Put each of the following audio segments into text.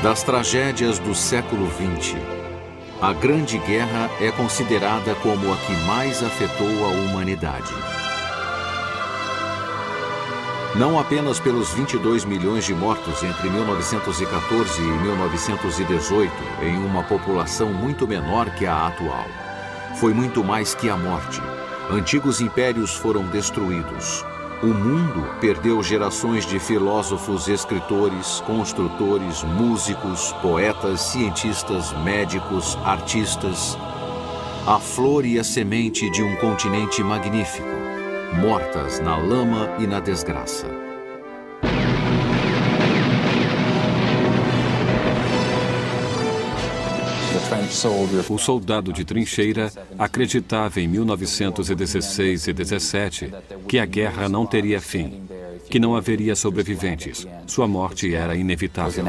Das tragédias do século XX, a Grande Guerra é considerada como a que mais afetou a humanidade. Não apenas pelos 22 milhões de mortos entre 1914 e 1918, em uma população muito menor que a atual. Foi muito mais que a morte. Antigos impérios foram destruídos. O mundo perdeu gerações de filósofos, escritores, construtores, músicos, poetas, cientistas, médicos, artistas. A flor e a semente de um continente magnífico, mortas na lama e na desgraça. O soldado de trincheira acreditava em 1916 e 17 que a guerra não teria fim, que não haveria sobreviventes. Sua morte era inevitável.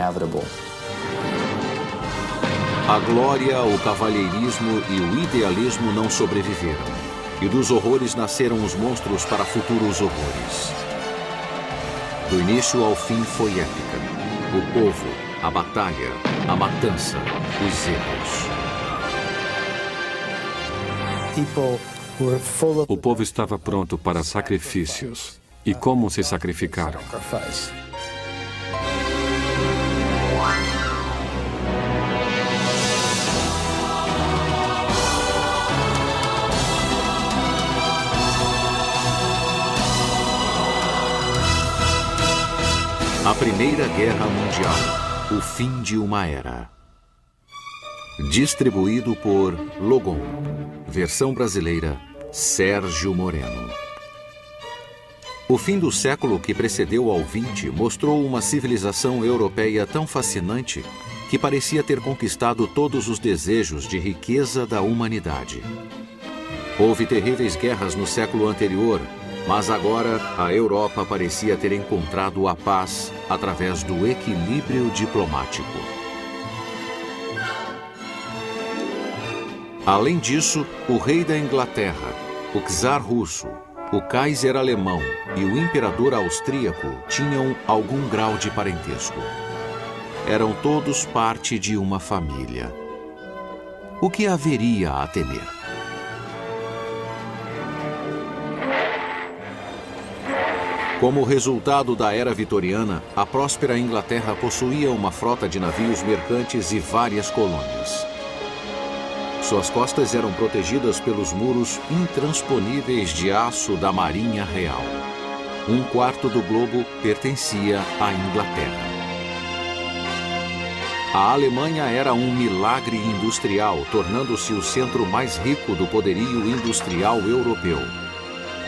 A glória, o cavalheirismo e o idealismo não sobreviveram. E dos horrores nasceram os monstros para futuros horrores. Do início ao fim foi épica. O povo, a batalha, a matança, os erros. O povo estava pronto para sacrifícios. E como se sacrificaram? A Primeira Guerra Mundial, o fim de uma era. Distribuído por Logon. Versão brasileira, Sérgio Moreno. O fim do século que precedeu ao XX mostrou uma civilização europeia tão fascinante que parecia ter conquistado todos os desejos de riqueza da humanidade. Houve terríveis guerras no século anterior, mas agora a Europa parecia ter encontrado a paz através do equilíbrio diplomático. Além disso, o rei da Inglaterra, o czar russo, o Kaiser alemão e o imperador austríaco tinham algum grau de parentesco. Eram todos parte de uma família. O que haveria a temer? Como resultado da era vitoriana, a próspera Inglaterra possuía uma frota de navios mercantes e várias colônias. Suas costas eram protegidas pelos muros intransponíveis de aço da Marinha Real. Um quarto do globo pertencia à Inglaterra. A Alemanha era um milagre industrial, tornando-se o centro mais rico do poderio industrial europeu.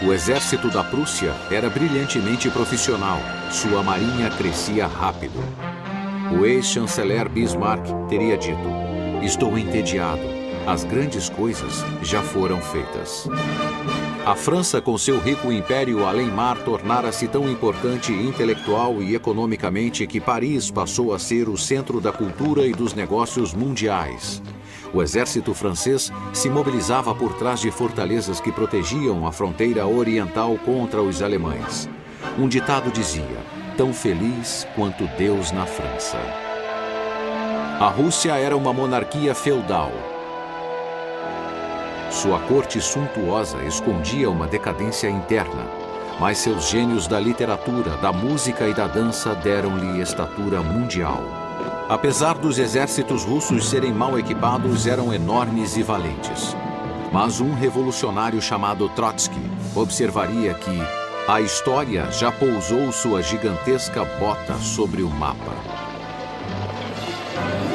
O exército da Prússia era brilhantemente profissional. Sua marinha crescia rápido. O ex-chanceler Bismarck teria dito: "Estou entediado. As grandes coisas já foram feitas." A França, com seu rico império além-mar, tornara-se tão importante intelectual e economicamente que Paris passou a ser o centro da cultura e dos negócios mundiais. O exército francês se mobilizava por trás de fortalezas que protegiam a fronteira oriental contra os alemães. Um ditado dizia: "Tão feliz quanto Deus na França." A Rússia era uma monarquia feudal. Sua corte suntuosa escondia uma decadência interna, mas seus gênios da literatura, da música e da dança deram-lhe estatura mundial. Apesar dos exércitos russos serem mal equipados, eram enormes e valentes. Mas um revolucionário chamado Trotsky observaria que a história já pousou sua gigantesca bota sobre o mapa.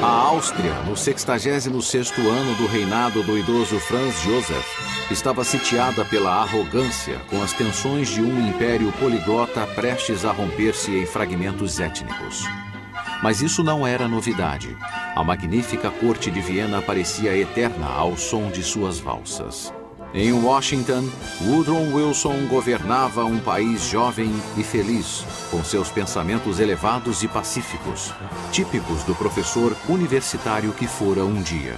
A Áustria, no 66º ano do reinado do idoso Franz Joseph, estava sitiada pela arrogância com as tensões de um império poliglota prestes a romper-se em fragmentos étnicos. Mas isso não era novidade. A magnífica corte de Viena parecia eterna ao som de suas valsas. Em Washington, Woodrow Wilson governava um país jovem e feliz, com seus pensamentos elevados e pacíficos, típicos do professor universitário que fora um dia.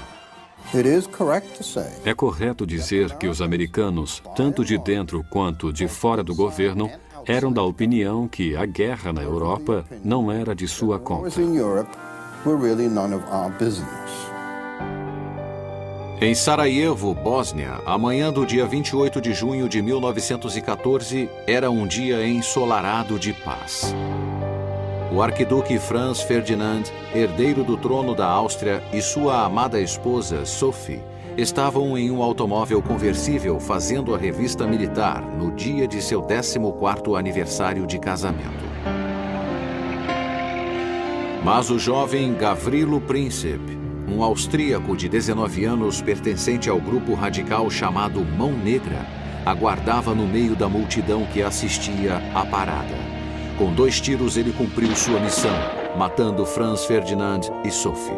É correto dizer que os americanos, tanto de dentro quanto de fora do governo, eram da opinião que a guerra na Europa não era de sua conta. were really none of our business. Em Sarajevo, Bósnia, a manhã do dia 28 de junho de 1914 era um dia ensolarado de paz. O arquiduque Franz Ferdinand, herdeiro do trono da Áustria, e sua amada esposa, Sophie, estavam em um automóvel conversível fazendo a revista militar no dia de seu 14º aniversário de casamento. Mas o jovem Gavrilo Princip, um austríaco de 19 anos pertencente ao grupo radical chamado Mão Negra, aguardava no meio da multidão que assistia à parada. Com 2 tiros ele cumpriu sua missão, matando Franz Ferdinand e Sophie.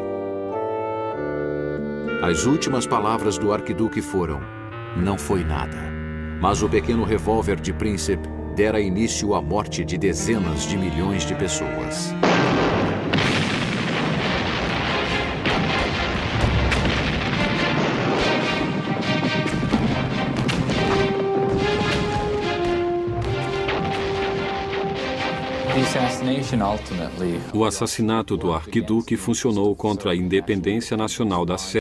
As últimas palavras do arquiduque foram: "Não foi nada." Mas o pequeno revólver de Princip dera início à morte de dezenas de milhões de pessoas. O assassinato do arquiduque funcionou contra a independência nacional da Sérvia.